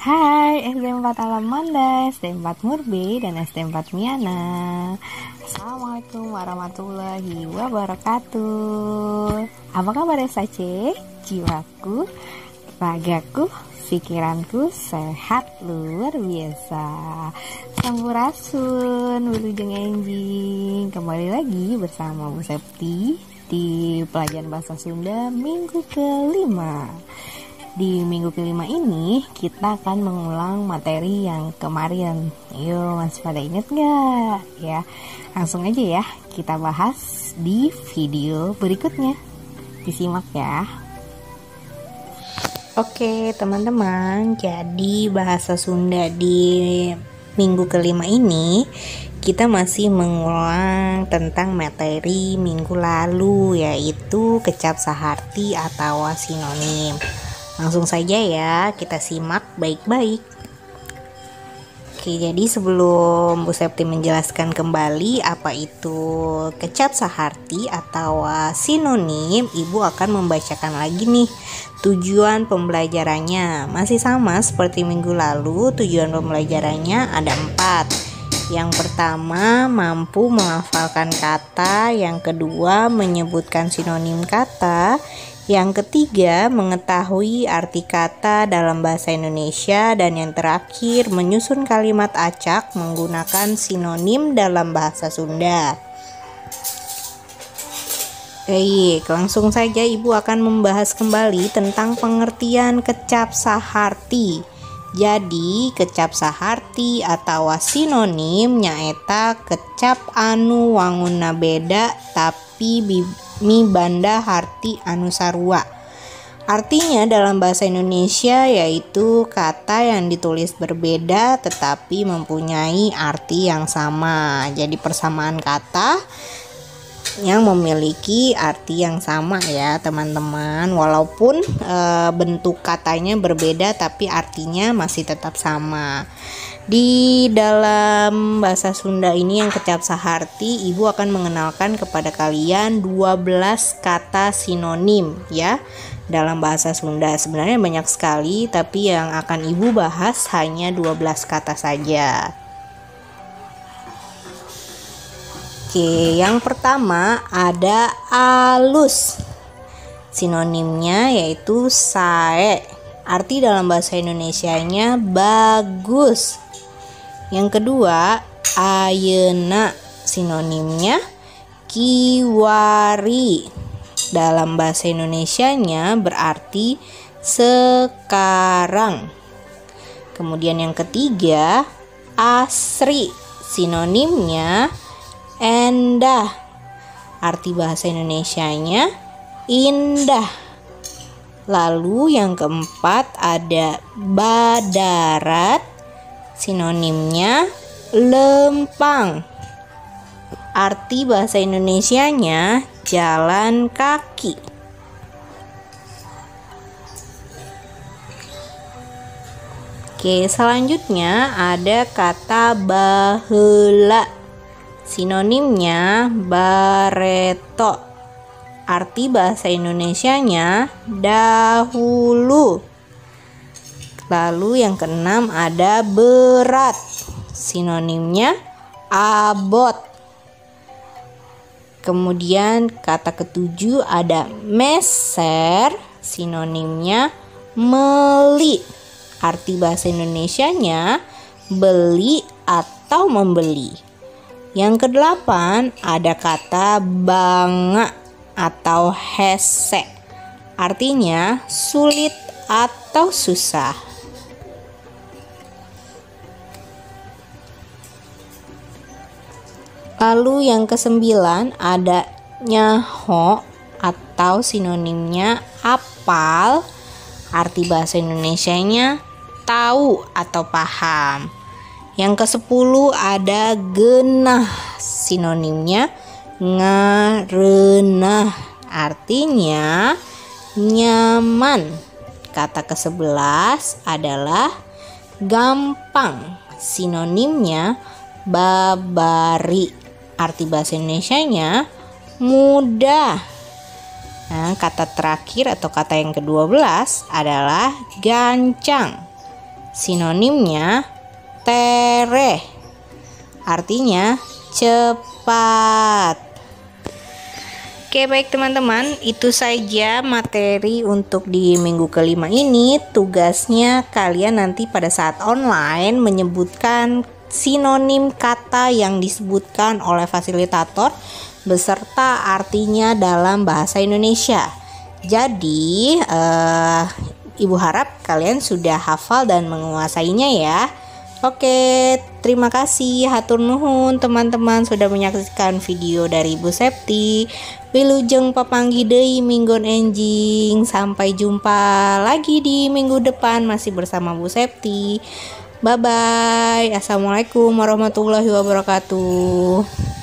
Hai SD4 Alam Manda, SD4 Murbi, dan SD4 Miana. Assalamualaikum warahmatullahi wabarakatuh. Apa kabar SAC? Jiwaku, ragaku, pikiranku sehat luar biasa. Sampurasun, wilujeng enjing. Kembali lagi bersama Bu Septi di pelajaran bahasa Sunda minggu kelima. Di minggu kelima ini kita akan mengulang materi yang kemarin. Yuk, masih pada inget gak? Ya, langsung aja ya kita bahas di video berikutnya. Disimak ya. Oke teman-teman, jadi bahasa Sunda di minggu kelima ini kita masih mengulang tentang materi minggu lalu, yaitu kecap saharti atau sinonim. Langsung saja ya, kita simak baik-baik. Oke, jadi sebelum Bu Septi menjelaskan kembali apa itu kecap saharti atau sinonim, Ibu akan membacakan lagi nih tujuan pembelajarannya. Masih sama seperti minggu lalu, tujuan pembelajarannya ada 4. Yang pertama, mampu menghafalkan kata. Yang kedua, menyebutkan sinonim kata. Yang ketiga, mengetahui arti kata dalam bahasa Indonesia. Dan yang terakhir, menyusun kalimat acak menggunakan sinonim dalam bahasa Sunda. Baik, langsung saja Ibu akan membahas kembali tentang pengertian kecap saharti. Jadi, kecap saharti atau sinonim nyaeta kecap anu wangunna beda tapi mibanda harti anu sarua. Artinya dalam bahasa Indonesia yaitu kata yang ditulis berbeda tetapi mempunyai arti yang sama. Jadi persamaan kata yang memiliki arti yang sama ya teman-teman, walaupun bentuk katanya berbeda tapi artinya masih tetap sama. Di dalam bahasa Sunda ini yang kecap saharti, Ibu akan mengenalkan kepada kalian 12 kata sinonim ya dalam bahasa Sunda. Sebenarnya banyak sekali, tapi yang akan Ibu bahas hanya 12 kata saja. Oke, yang pertama ada alus. Sinonimnya yaitu sae. Arti dalam bahasa Indonesianya bagus. Yang kedua, ayeuna. Sinonimnya kiwari. Dalam bahasa Indonesianya berarti sekarang. Kemudian yang ketiga, asri. Sinonimnya endah. Arti bahasa Indonesianya indah. Lalu yang keempat ada badarat. Sinonimnya lempang. Arti bahasa Indonesianya jalan kaki. Oke, selanjutnya ada kata baheula. Sinonimnya bareto. Arti bahasa Indonesianya dahulu. Lalu yang keenam ada berat. Sinonimnya abot. Kemudian kata ketujuh ada meser. Sinonimnya meli. Arti bahasa Indonesianya beli atau membeli. Yang kedelapan ada kata banga atau hese. Artinya sulit atau susah. Lalu yang kesembilan ada nyaho atau sinonimnya apal. Arti bahasa Indonesianya tahu atau paham. Yang ke-10 ada genah. Sinonimnya ngarenah. Artinya nyaman. Kata ke-11 adalah gampang. Sinonimnya babari. Arti bahasa Indonesianya mudah. Nah, kata terakhir atau kata yang ke-12 adalah gancang. Sinonimnya tereh, artinya cepat. Oke, baik teman-teman, itu saja materi untuk di minggu kelima ini. Tugasnya kalian nanti pada saat online menyebutkan sinonim kata yang disebutkan oleh fasilitator beserta artinya dalam bahasa Indonesia. Jadi, Ibu harap kalian sudah hafal dan menguasainya ya. Oke, terima kasih, hatur nuhun teman-teman sudah menyaksikan video dari Ibu Septi. Wilujeng papanggi deui minggon enjing. Sampai jumpa lagi di minggu depan masih bersama Bu Septi. Bye bye. Assalamualaikum warahmatullahi wabarakatuh.